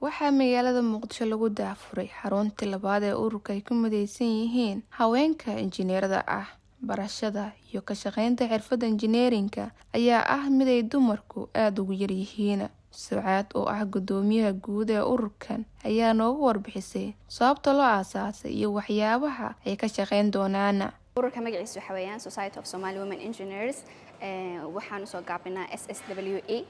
Waxaa magaalada Muqdisho lagu daafuray xaruntii labaad ee ururka ay ku midaysan yihiin haweenka injineerada ah. Barashada iyo ka shaqaynta xirfadda injineerinka ayaa ah mid ay dumarku aad ugu yar yihiin. Sucaad oo ah gudoomiyaha guud ee ururkan ayaa noogu warbixisay sababta loo aasaasay iyo waxyaabaha ay ka shaqayn doonaan. ururka magaciisu waxa weeyaan Society of Somali Women Engineers waxaan soo gaabinaa SSWE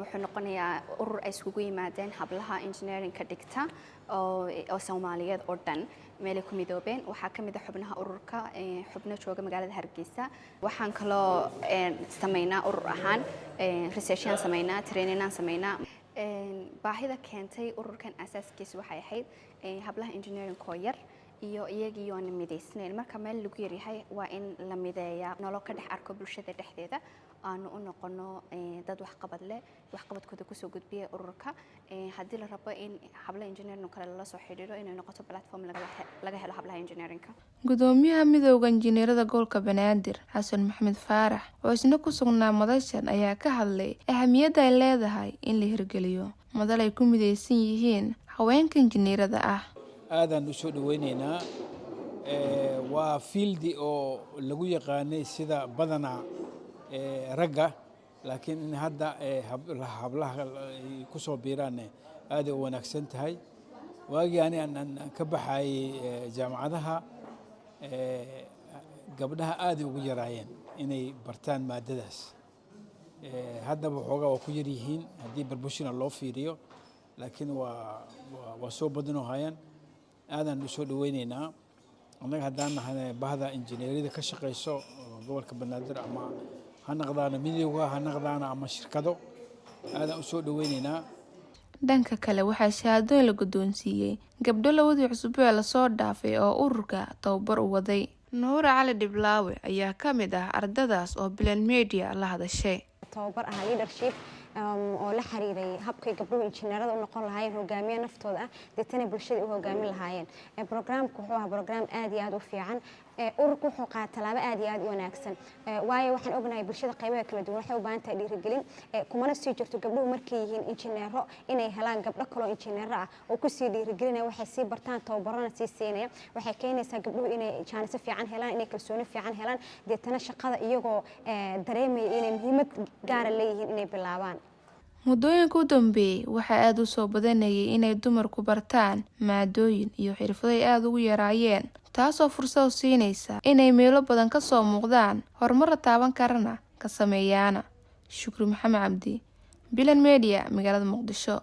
wuxuu noqonayaa urur ay isugu yimaadeen hablaha engineering-ka dhigta oo Soomaaliyeed oo dhan meel ku midoobeen. Waxaa ka mid ah xubnaha ururka xubno jooga magaalada Hargeysa. Waxaan kaloo sameynaa urur ahaan research-yaan sameynaa, training-aan sameynaa. Baahida keentay ururkan asaaskiisa waxay ahayd hablaha engineering-ko yar iyo iyagii oo mideysnayn. Marka meel lagu yaryahay waa in la mideeyaa nolol ka dhex arko bulshada dhexdeeda aanu u noqono dad wax qabad leh wax qabadkooda ku soo gudbiya ururka hadii la rabo in hablaha engineering kale la soo xiriiro inay noqoto platform laga helo hablaha engineering-ka. Gudoomiyaha midowga injineerada gobolka Banaadir Xasan Maxamed Faarax oo isna ku sugnaa madashan ayaa ka hadlay ahamiyadda ay leedahay in la hirgeliyo madal ay ku midaysan yihiin haweenka injineerada ah. aadan u soo dhaweyneynaa waa field oo lagu yaqaanay sida badana ragga laakiin in hadda hablaha ku soo biiraan aad u wanaagsan tahay. waagi aan ka baxay jaamacadaha gabdhaha aad ugu yaraayeen inay bartaan maadadaas. hadda waxoogaa ku yar yihiin hadii professional loo fiiriyo laakiin waa soo badanoo hayaan. aadan u soo dhaweyneynaa anaga haddaan nahay bahda injineeriyada ka shaqeyso gobolka Banaadir ama ha noqdaan midowga ha noqdaan ama shirkado aadan u soo dhaweyneynaa. Dhanka kale waxaa shahaadooyin la guddoonsiiyay gabdho labadii cusub ee la soo dhaafay oo ururka tababar u waday. Nuur Cali Diblaawe ayaa ka mid ah ardadaas oo Bilan Media la hadashay. tababar ah leadership oo la xiriiray habka gabdhaha injineerada u noqon lahaayeen hogaamiye naftooda ah dadana bulshada u hogaamin lahaayeen. Programku wuxuu ahaa program aad iyo aad u fiican. ururku wuxuu qaataa talaabo aad iyo aad u wanaagsan. waayo waxaan ognahay bulshada qaybaha kala duwan waxay u baahan tahay dhiirigelin kumana sii jirto gabdhuhu markay yihiin injineero inay helaan gabdho kale oo injineero ah oo ku sii dhiirigelinaya waxay sii bartaan tababarana sii siinaya. waxay keenaysaa gabdhuhu inay chance fiican helaan inay kalsooni fiican helaan deetana shaqada iyagoo dareemaya inay muhiimad gaar ah leeyihiin inay bilaabaan. Muddooyinka u dambeeyay waxaa aad u soo badanayay inay dumarku bartaan maadooyin iyo xirfado ay aad ugu yaraayeen taasoo fursad u siinaysa inay meelo badan ka soo muuqdaan horumar taaban karana ka sameeyaan. Shukri Maxamed Cabdi, Bilan Media, magaalada Muqdisho.